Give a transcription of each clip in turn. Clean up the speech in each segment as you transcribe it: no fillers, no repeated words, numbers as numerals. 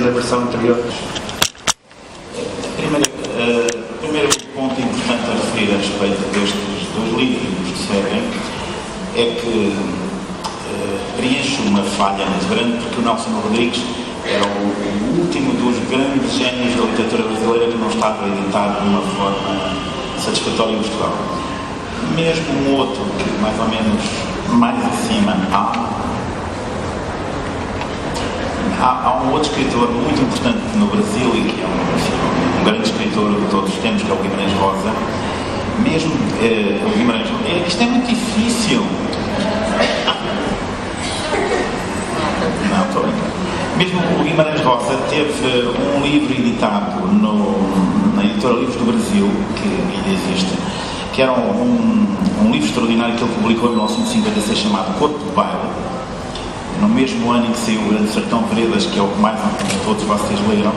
experiência da versão anterior? O primeiro ponto importante a referir a respeito destes dois livros que seguem é que preenche uma falha muito grande, porque o Nelson Rodrigues era o último dos grandes génios da literatura brasileira que não estava editado de uma forma satisfatória em Portugal. Mesmo um outro, que mais ou menos mais acima, há um outro escritor muito importante no Brasil e que é um grande escritor de todos os tempos, que é o Guimarães Rosa. Mesmo o Guimarães Rosa, isto é muito difícil. Não, estou brincando. Mesmo o Guimarães Rosa teve um livro editado na editora Livros do Brasil, que ainda existe, que era um livro extraordinário que ele publicou em 1956 chamado Corpo de Baile, no mesmo ano em que saiu o Grande Sertão Veredas, que é o que mais todos vocês leram.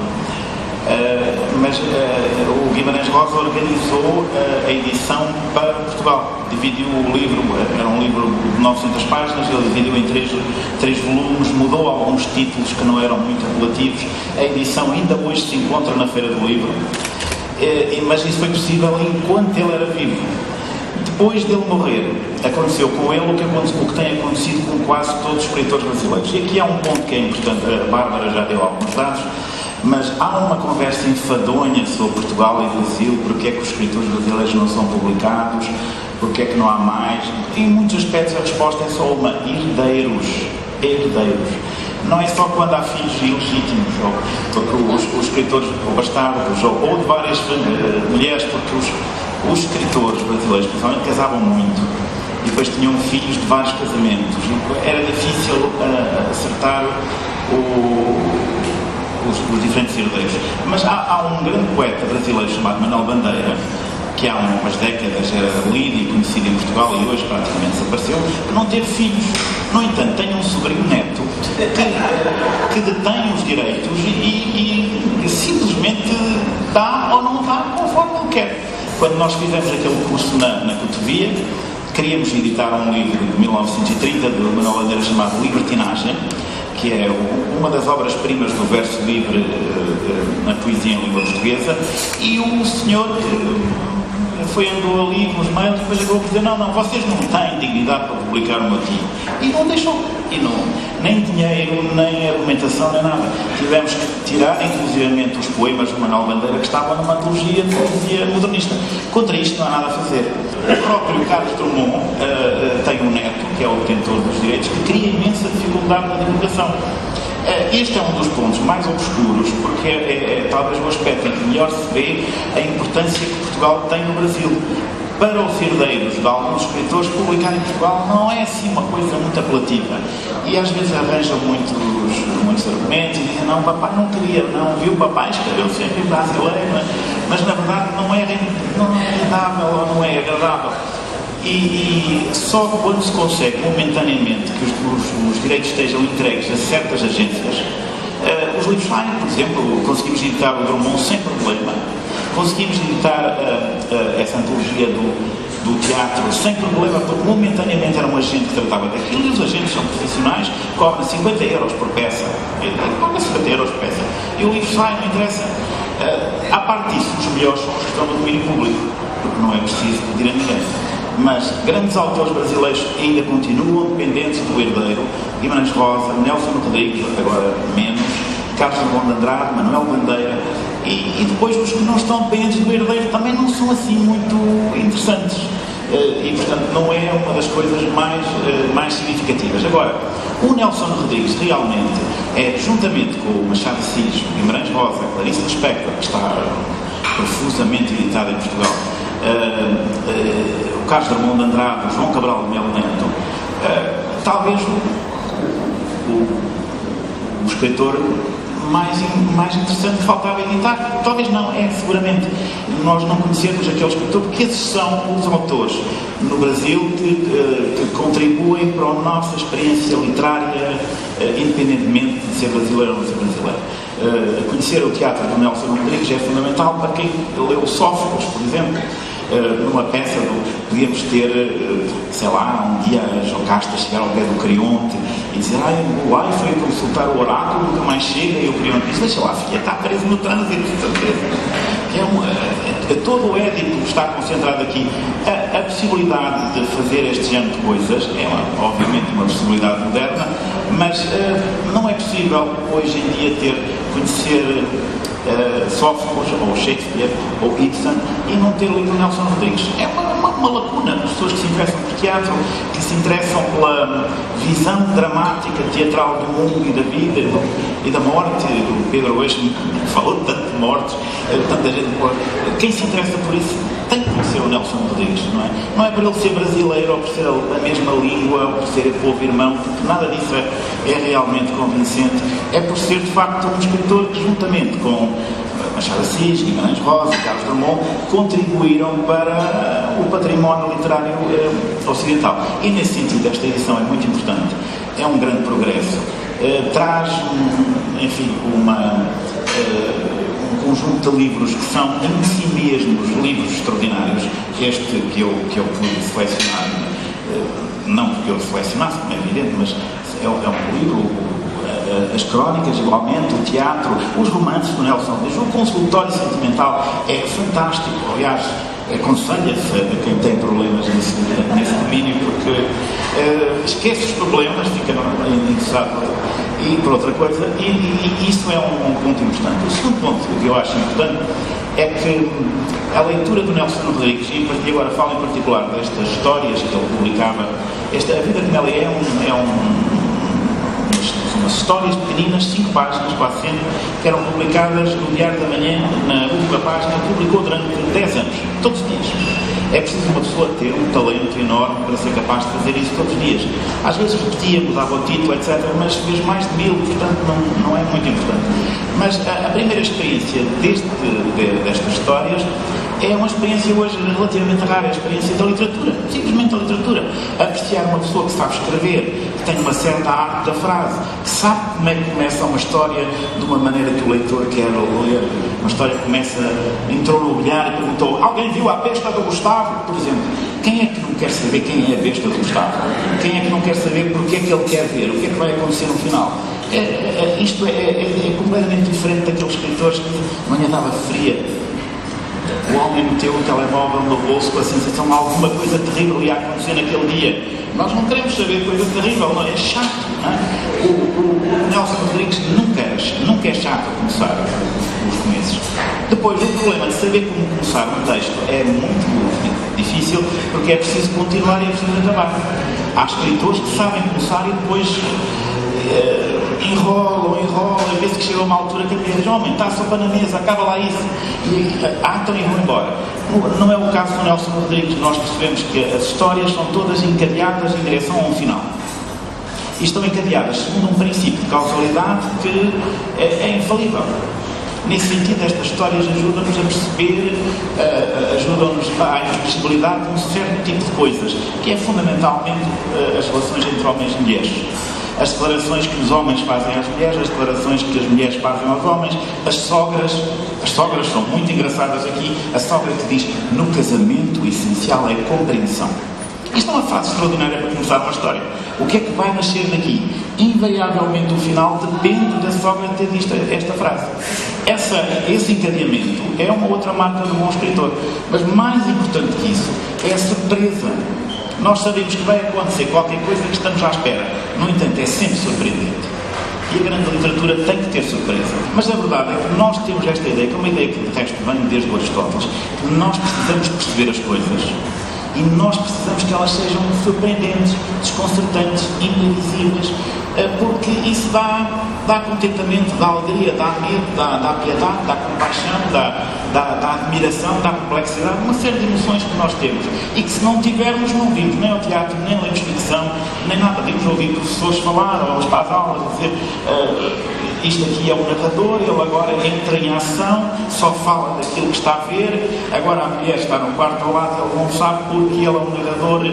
Mas o Guimarães Rosa organizou a edição para Portugal. Dividiu o livro, era um livro de 900 páginas, ele dividiu em três volumes, mudou alguns títulos que não eram muito apelativos. A edição ainda hoje se encontra na Feira do Livro, mas isso foi possível enquanto ele era vivo. Depois dele morrer, aconteceu com ele o que tem acontecido com quase todos os escritores brasileiros. E aqui há um ponto que é importante, a Bárbara já deu alguns dados, mas há uma conversa enfadonha sobre Portugal e Brasil, porque é que os escritores brasileiros não são publicados, porque é que não há mais. Em muitos aspectos a resposta é só uma: herdeiros. Não é só quando há filhos ilegítimos, ou porque os escritores, ou bastardos, ou de várias mulheres, porque os escritores brasileiros, principalmente, casavam muito e depois tinham filhos de vários casamentos. Era difícil acertar os diferentes herdeiros. Mas há um grande poeta brasileiro chamado Manuel Bandeira, que há umas décadas era lido e conhecido em Portugal e hoje praticamente desapareceu, que não teve filhos. No entanto, tem um sobrinho neto que detém os direitos e simplesmente dá ou não dá conforme ele quer. Quando nós fizemos aquele curso na Cotovia, queríamos editar um livro de 1930 de Manuel Bandeira chamado Libertinagem, que é uma das obras-primas do verso livre na poesia em língua portuguesa, e o senhor andou ali com os mails e depois acabou por dizer: não, vocês não têm dignidade para publicar um aqui. E não deixou. E nem dinheiro, nem argumentação, nem nada. Tivemos que tirar, inclusivamente, os poemas do Manuel Bandeira que estavam numa antologia de poesia modernista. Contra isto não há nada a fazer. O próprio Carlos Drummond tem um neto, que é o detentor dos direitos, que cria imensa dificuldade na divulgação. Este é um dos pontos mais obscuros, porque é talvez o aspecto em que melhor se vê a importância que Portugal tem no Brasil. Para os herdeiros de alguns escritores, publicar em Portugal não é assim uma coisa muito apelativa. E às vezes arranjam muitos argumentos e dizem: não, papai não queria, não, viu, papai escreveu sempre em brasileiro, mas na verdade não é rendável ou não é agradável. E só quando se consegue momentaneamente que os direitos estejam entregues a certas agências, os livros saem. Por exemplo, conseguimos editar o Drummond sem problema, conseguimos editar essa antologia do teatro sem problema, porque momentaneamente era um agente que tratava daquilo, e os agentes são profissionais, cobram 50 euros por peça, cobram 50 euros por peça, e o livro sai, não interessa. À parte disso, os melhores são os que estão no domínio público, porque não é preciso pedir a ninguém. Mas grandes autores brasileiros ainda continuam dependentes do herdeiro: Guimarães Rosa, Nelson Rodrigues, agora menos, Carlos Drummond de Andrade, Manuel Bandeira, e depois os que não estão dependentes do herdeiro também não são assim muito interessantes. E portanto não é uma das coisas mais significativas. Agora, o Nelson Rodrigues realmente é, juntamente com o Machado de Assis, o Guimarães Rosa, Clarice Lispector, que está profusamente editado em Portugal, o Carlos Drummond de Andrade, o João Cabral de Melo Neto, talvez o escritor mais interessante que faltava editar. Talvez não, é seguramente nós não conhecermos aquele escritor, porque esses são os autores no Brasil que contribuem para a nossa experiência literária, independentemente de ser brasileiro ou não ser brasileiro. Conhecer o teatro do Nelson Rodrigues é fundamental para quem leu Sófocles, por exemplo. Numa peça podíamos ter, sei lá, um dia a Jocasta chegar ao pé do Creonte e dizer, o ai foi consultar o oráculo, nunca mais chega, e o Creonte diz, deixa lá, filha, está preso no trânsito, de certeza. Todo o Édipo está concentrado aqui. A possibilidade de fazer este género de coisas é, obviamente, uma possibilidade moderna, mas não é possível hoje em dia conhecer Sófocles, ou Shakespeare, ou Ibsen, e não ter lido Nelson Rodrigues. É uma lacuna. As pessoas que se interessam por teatro, que se interessam pela visão dramática, teatral do mundo e da vida e da morte. O Pedro hoje falou tanto de mortes, tanta gente. Quem se interessa por isso tem que conhecer o Nelson Rodrigues, não é? Não é por ele ser brasileiro, ou por ser a mesma língua, ou por ser povo irmão, porque nada disso é realmente convincente. É por ser, de facto, um escritor que, juntamente com Machado de Assis, Guimarães Rosa, Carlos Drummond, contribuíram para o património literário ocidental. E, nesse sentido, esta edição é muito importante. É um grande progresso. Traz, enfim, um conjunto de livros que são em si mesmos livros extraordinários. Este que eu pude selecionar, não porque eu selecionasse, como é evidente, mas é um livro, as crónicas igualmente, o teatro, os romances do Nelson Rodrigues, o consultório sentimental é fantástico. Aliás, aconselha-se a quem tem problemas nesse domínio, porque esquece os problemas, fica interessado e por outra coisa, e isso é um ponto importante. O segundo ponto que eu acho importante é que a leitura do Nelson Rodrigues, e agora falo em particular destas histórias que ele publicava, A Vida Como Ela é umas histórias pequeninas, 5 páginas, quase sempre, que eram publicadas no Diário da Manhã, na última página, publicou durante 10 anos, todos os dias. É preciso uma pessoa ter um talento enorme para ser capaz de fazer isso todos os dias. Às vezes repetia, mudava o título, etc., mas fez mais de 1000, portanto não é muito importante. Mas a primeira experiência destas histórias é uma experiência hoje relativamente rara, a experiência da literatura, simplesmente da literatura. Apreciar uma pessoa que sabe escrever, que tem uma certa arte da frase, que sabe como é que começa uma história de uma maneira que o leitor quer ler. Uma história que entrou no bilhar e perguntou: alguém viu a besta do Gustavo? Por exemplo, quem é que não quer saber quem é a besta do Gustavo? Quem é que não quer saber porque é que ele quer ver? O que é que vai acontecer no final? Isto é completamente diferente daqueles escritores que amanhã estava fria. O homem meteu o telemóvel no bolso com a sensação de alguma coisa terrível ia acontecer naquele dia. Nós não queremos saber coisa terrível, não é chato. Não é? O Nelson Rodrigues nunca é chato a começar os começos. Depois, o problema de saber como começar um texto é muito difícil, porque é preciso continuar e é preciso acabar. Há escritores que sabem começar e depois enrolam, e vê-se que chega a uma altura que diz: homem, está a sopa na mesa, acaba lá isso, e atam e vão embora. Não é o caso do Nelson Rodrigues. Nós percebemos que as histórias são todas encadeadas em direção a um final. E estão encadeadas segundo um princípio de causalidade que é infalível. Nesse sentido, estas histórias ajudam-nos a perceber, ajudam-nos à possibilidade de um certo tipo de coisas, que é fundamentalmente as relações entre homens e mulheres. As declarações que os homens fazem às mulheres, as declarações que as mulheres fazem aos homens, as sogras são muito engraçadas aqui. A sogra que diz: no casamento o essencial é a compreensão. Isto é uma frase extraordinária para começar uma história. O que é que vai nascer daqui? Invariavelmente o final depende da sogra ter dito esta frase. Esse encadeamento é uma outra marca do bom escritor. Mas mais importante que isso é a surpresa. Nós sabemos que vai acontecer qualquer coisa que estamos à espera. No entanto, é sempre surpreendente. E a grande literatura tem que ter surpresa. Mas a verdade é que nós temos esta ideia, que é uma ideia que de resto vem desde Aristóteles, que nós precisamos perceber as coisas. E nós precisamos que elas sejam surpreendentes, desconcertantes, imprevisíveis, porque isso dá contentamento, dá alegria, dá medo, dá piedade, dá compaixão, dá admiração, dá complexidade, uma série de emoções que nós temos. E que se não tivermos, não vimos nem ao teatro, nem lemos ficção, nem nada. Vimos ouvir professores falar, ou para as aulas, dizer: isto aqui é um narrador, ele agora entra em ação, só fala daquilo que está a ver, agora a mulher está no quarto ao lado, ele não sabe porque ele é um narrador,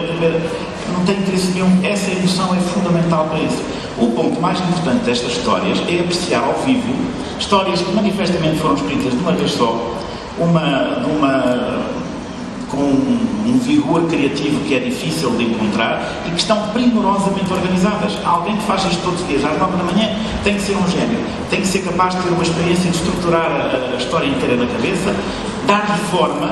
não tem interesse nenhum. Essa emoção é fundamental para isso. O ponto mais importante destas histórias é apreciar ao vivo histórias que manifestamente foram escritas de uma vez só, com um vigor criativo que é difícil de encontrar e que estão primorosamente organizadas. Alguém que faz isto todos os dias às 9 da manhã tem que ser um gênio, tem que ser capaz de ter uma experiência de estruturar a história inteira na cabeça, dar-lhe forma,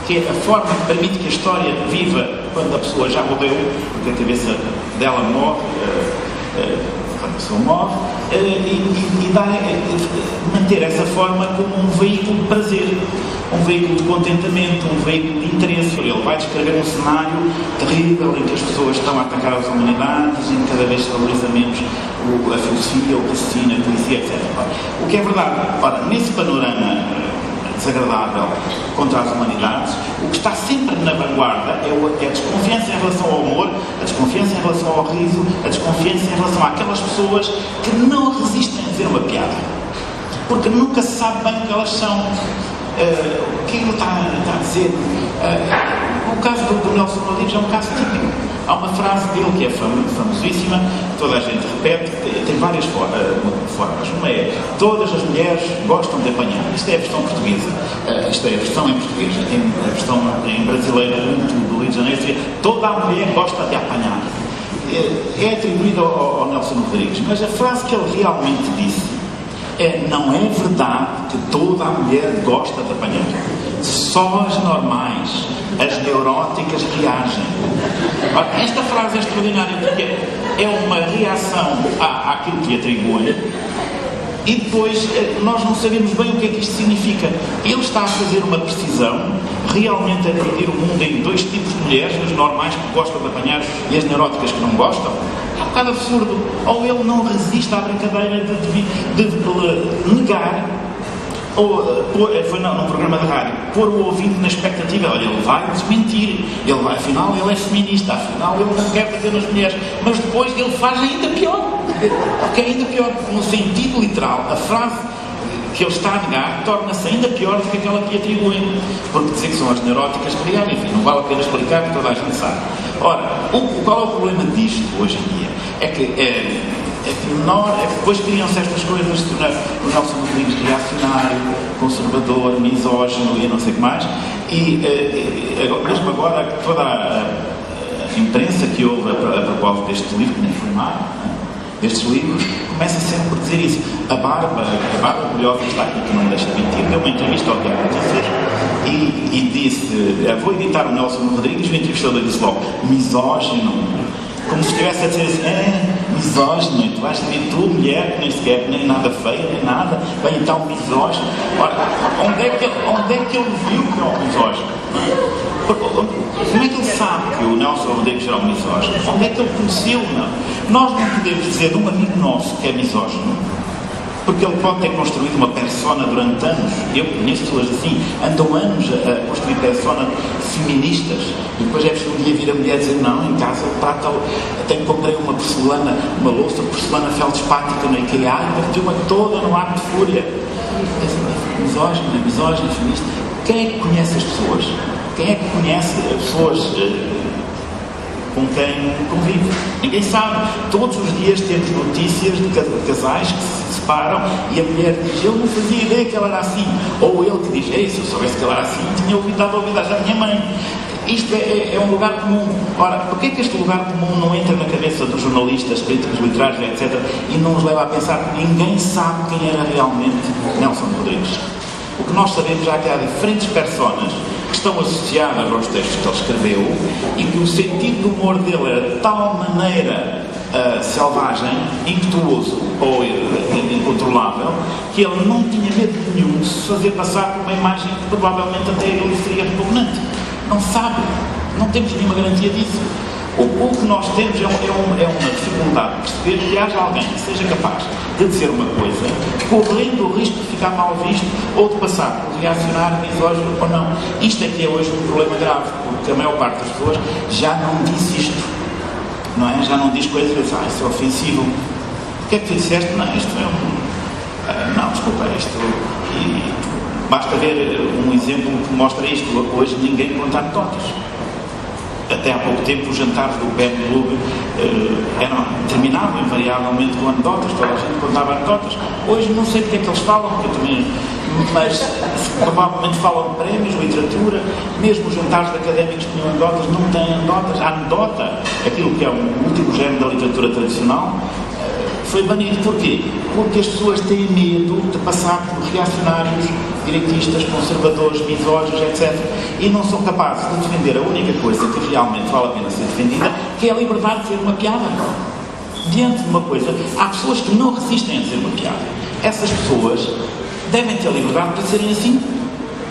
que é a forma que permite que a história viva quando a pessoa já morreu, porque a cabeça dela morre, quando a pessoa morre, e manter essa forma como um veículo de prazer, um veículo de contentamento, um veículo de interesse. Ele vai descrever um cenário terrível em que as pessoas estão a atacar as humanidades e cada vez se valoriza menos a filosofia, o raciocínio, a poesia, etc. O que é verdade, ora, nesse panorama desagradável contra as humanidades, o que está sempre na vanguarda é a desconfiança em relação ao humor, a desconfiança em relação ao riso, a desconfiança em relação àquelas pessoas que não resistem a dizer uma piada, porque nunca se sabe bem o que elas são. O que ele está a dizer? O caso do Nelson Rodrigues é um caso típico. Há uma frase dele que é famosíssima, toda a gente repete, tem várias formas. Uma é: todas as mulheres gostam de apanhar. Isto é a versão portuguesa. Isto é a versão em português. A versão em brasileiro do Rio de Janeiro seria: toda a mulher gosta de apanhar. É atribuído ao Nelson Rodrigues, mas a frase que ele realmente disse não é verdade que toda a mulher gosta de apanhar. Só as normais, as neuróticas reagem. Esta frase é extraordinária porque é uma reação àquilo que atribuem e depois nós não sabemos bem o que é que isto significa. Ele está a fazer uma precisão, realmente a dividir o mundo em dois tipos de mulheres, as normais que gostam de apanhar e as neuróticas que não gostam. É um bocado absurdo. Ou ele não resiste à brincadeira de negar, ou foi num programa de rádio, pôr o ouvinte na expectativa: olha, ele vai desmentir, afinal ele é feminista, afinal ele não quer bater nas mulheres, mas depois ele faz ainda pior, porque é ainda pior, no sentido literal, a frase que ele está a negar torna-se ainda pior do que aquela que atribuem, porque dizer que são as neuróticas que criaram, enfim, não vale a pena explicar, porque toda a gente sabe. Ora, qual é o problema disto hoje em dia? É que depois criam-se estas coisas, se tornar o Nelson Rodrigues reacionário, conservador, misógino e não sei o que mais, mesmo agora toda a imprensa que houve a propósito deste livro, que nem foi má, destes livros, começa sempre por dizer isso. A Bárbara Orgulhosa, que está aqui, que não me deixa mentir, deu uma entrevista ao Diário de Notícias e disse: vou editar o Nelson Rodrigues, o entrevistador disse logo: misógino. Como se estivesse a dizer assim: misógino, e tu vais dizer tu, mulher, que nem sequer, nem nada feia, nem nada, bem, então misógino. Ora, onde é que ele viu que é um misógino? Como é que ele sabe que o Nelson Rodrigues era um misógino? Onde é que ele conheceu? Nós não podemos dizer de um amigo nosso que é misógino, porque ele pode ter construído uma persona durante anos. Eu conheço pessoas assim, andam anos a construir persona feministas, e depois é preciso um dia vir a mulher dizer: não, em casa comprei uma porcelana, uma louça de porcelana feldspática no IKEA, e partiu-me toda no ato de fúria. Misógino, feminista. Quem é que conhece as pessoas? Quem é que conhece as pessoas com quem convive? Ninguém sabe. Todos os dias temos notícias de casais que se separam e a mulher diz: eu não fazia ideia que ela era assim. Ou ele que diz: ei, se eu soubesse que ela era assim, tinha dado ouvidas à minha mãe. Isto é um lugar comum. Ora, porquê que este lugar comum não entra na cabeça dos jornalistas, críticos literários, etc., e não nos leva a pensar que ninguém sabe quem era realmente Nelson Rodrigues? O que nós sabemos é que há diferentes personas que estão associadas aos textos que ele escreveu e que o sentido do humor dele era de tal maneira selvagem, impetuoso ou incontrolável, que ele não tinha medo nenhum de se fazer passar por uma imagem que provavelmente até ele seria repugnante. Não sabe, não temos nenhuma garantia disso. O que nós temos é uma dificuldade de perceber que haja alguém que seja capaz de dizer uma coisa, correndo o risco de ficar mal visto ou de passar por reacionário, misógino ou não. Isto é que é hoje um problema grave, porque a maior parte das pessoas já não diz isto, não é? Já não diz coisas que dizem: isso é ofensivo. O que é que tu disseste? Não, isto é não, desculpa, isto... Basta ver um exemplo que mostra isto. Hoje ninguém conta anedotas. até há pouco tempo os jantares do PM Clube terminavam invariavelmente com anedotas, toda a gente contava anedotas. Hoje não sei porque é que eles falam, porque eu também, mas provavelmente falam de prémios, literatura, mesmo os jantares de académicos que tinham anedotas não têm anedotas. A anedota, aquilo que é o último género da literatura tradicional, foi banido. Porquê? Porque as pessoas têm medo de passar por reacionários, direitistas, conservadores, misóginos, etc. E não são capazes de defender a única coisa que realmente vale a pena ser defendida, que é a liberdade de ser uma piada. Diante de uma coisa, há pessoas que não resistem a dizer uma piada. Essas pessoas devem ter liberdade para serem assim.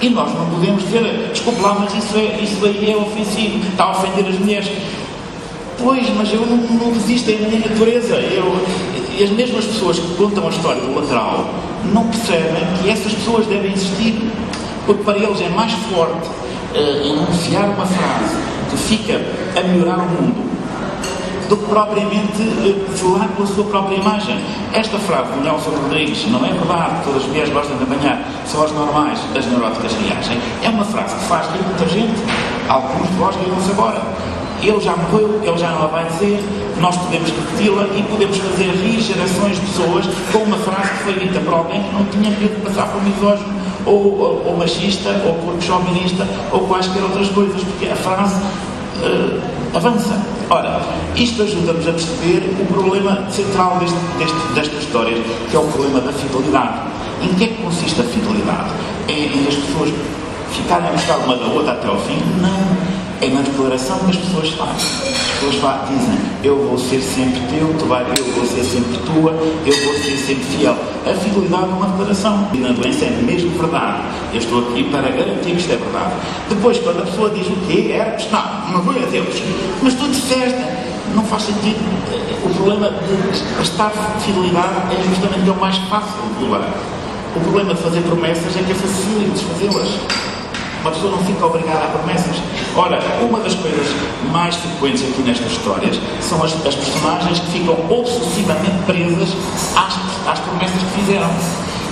E nós não podemos dizer, desculpe lá, mas isso aí é ofensivo, está a ofender as mulheres. Pois, mas eu não resisto, é a minha natureza. As mesmas pessoas que contam a história do lateral não percebem que essas pessoas devem existir, porque para eles é mais forte enunciar uma frase que fica a melhorar o mundo do que propriamente zelar pela sua própria imagem. Esta frase do Nelson Rodrigues, não é verdade que todas as mulheres gostam de apanhar, são as normais, as neuróticas reagem, é uma frase que faz rir muita gente. Alguns de vós riram-se agora. Ele já morreu, ele já não a vai dizer, nós podemos repeti-la e podemos fazer rir gerações de pessoas com uma frase que foi dita por alguém que não tinha medo de passar por misógino ou machista ou por chauvinista ou quaisquer outras coisas, porque a frase avança. Ora, isto ajuda-nos a perceber o problema central destas histórias, que é o problema da fidelidade. Em que é que consiste a fidelidade? É em as pessoas ficarem a gostar uma da outra até ao fim? Não. É na declaração que as pessoas fazem. As pessoas dizem, eu vou ser sempre teu, eu vou ser sempre tua, eu vou ser sempre fiel. A fidelidade é uma declaração. E na doença é mesmo verdade. Eu estou aqui para garantir que isto é verdade. Depois, quando a pessoa diz o quê? Herpes, não foi a Deus. Mas tu disseste, não faz sentido. O problema de estar de fidelidade é justamente o mais fácil de doar. O problema de fazer promessas é que é fácil de desfazê-las. Uma pessoa não fica obrigada a promessas. Ora, uma das coisas mais frequentes aqui nestas histórias são as personagens que ficam obsessivamente presas às promessas que fizeram.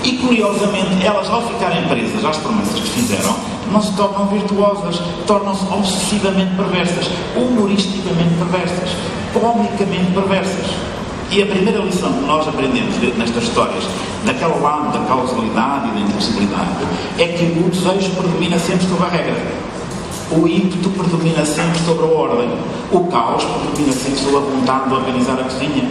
E, curiosamente, elas, ao ficarem presas às promessas que fizeram, não se tornam virtuosas, tornam-se obsessivamente perversas, humoristicamente perversas, comicamente perversas. E a primeira lição que nós aprendemos nestas histórias, daquele lado da causalidade e da impossibilidade, é que o desejo predomina sempre sobre a regra. O ímpeto predomina sempre sobre a ordem. O caos predomina sempre sobre a vontade de organizar a cozinha.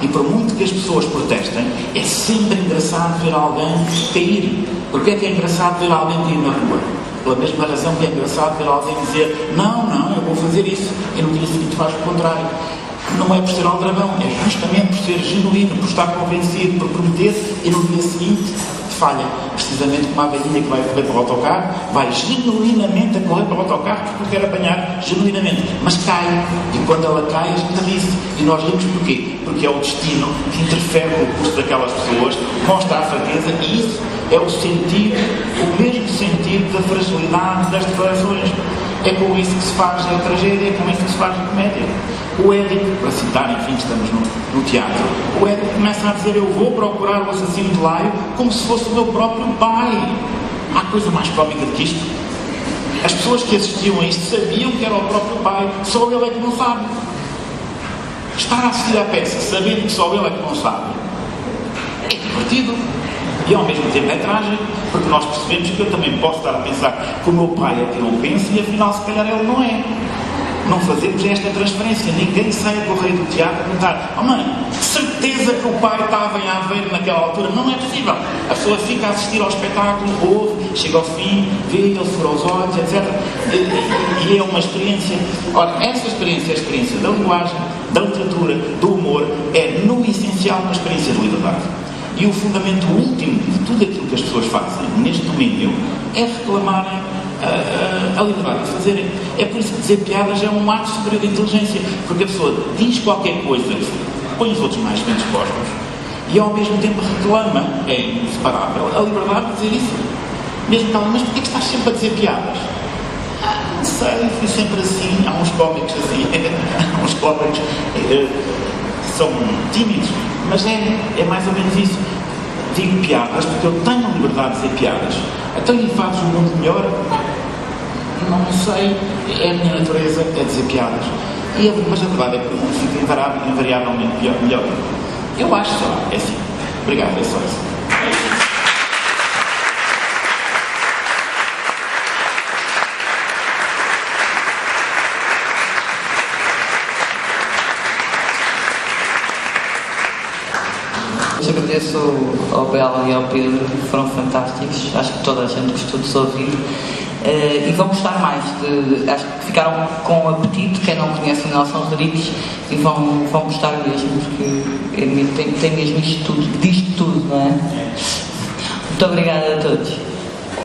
E por muito que as pessoas protestem, é sempre engraçado ver alguém cair. Porque é engraçado ver alguém cair na rua? Pela mesma razão que é engraçado ver alguém dizer, não, eu vou fazer isso, e no dia seguinte faz o contrário. Não é por ser aldrabão, é justamente por ser genuíno, por estar convencido, por prometer e no dia seguinte falha. Precisamente como a velhinha que vai correr para o autocarro, vai genuinamente a correr para o autocarro porque quer apanhar genuinamente, mas cai. E quando ela cai, a gente ri-se. E nós rimos porquê? Porque é o destino que interfere no curso daquelas pessoas, mostra a fraqueza, e isso é o sentido, o mesmo sentido da fragilidade das declarações. É com isso que se faz a tragédia, é com isso que se faz a comédia. O Édipo, para citar, enfim, estamos no teatro, o Édipo começa a dizer, eu vou procurar o assassino de Laio como se fosse o meu próprio pai. Há coisa mais cómica do que isto? As pessoas que assistiam a isto sabiam que era o próprio pai, só ele é que não sabe. Estar a assistir à peça, sabendo que só ele é que não sabe, é divertido. E ao mesmo tempo é trágico, porque nós percebemos que eu também posso estar a pensar que o meu pai é que não pensa e afinal se calhar ele não é. Não fazemos esta transferência. Ninguém sai a correr do teatro a perguntar, mãe, certeza que o pai estava em Aveiro naquela altura? Não é possível. A pessoa fica a assistir ao espetáculo, ouve, chega ao fim, vê, ele fura os olhos, etc. E é uma experiência. Ora, essa experiência é a experiência da linguagem, da literatura, do humor, é no essencial uma experiência de liberdade. E o fundamento último de tudo aquilo que as pessoas fazem neste domínio é reclamarem a liberdade de fazerem. É por isso que dizer piadas é um ato superior de inteligência, porque a pessoa diz qualquer coisa que põe os outros mais bem dispostos e ao mesmo tempo reclama, é inseparável, a liberdade de dizer isso. Mesmo que ela, mas porquê que estás sempre a dizer piadas? Não sei, fui sempre assim. Há uns cómicos assim, há uns cómicos que são tímidos, mas é mais ou menos isso. Digo piadas porque eu tenho a liberdade de dizer piadas. Então, e fazes o mundo melhor? não sei, é a minha natureza, é dizer piadas. Mas a verdade é que o mundo fica invariavelmente melhor. Eu acho só, é assim. Obrigado, é só isso. Agradeço ao Bela e ao Pedro, foram fantásticos, acho que toda a gente gostou de se ouvir e vão gostar mais, acho que ficaram com apetite, quem não conhece o Nelson Rodrigues, e vão gostar mesmo, porque tem mesmo isto tudo, diz tudo, não é? Muito obrigada a todos.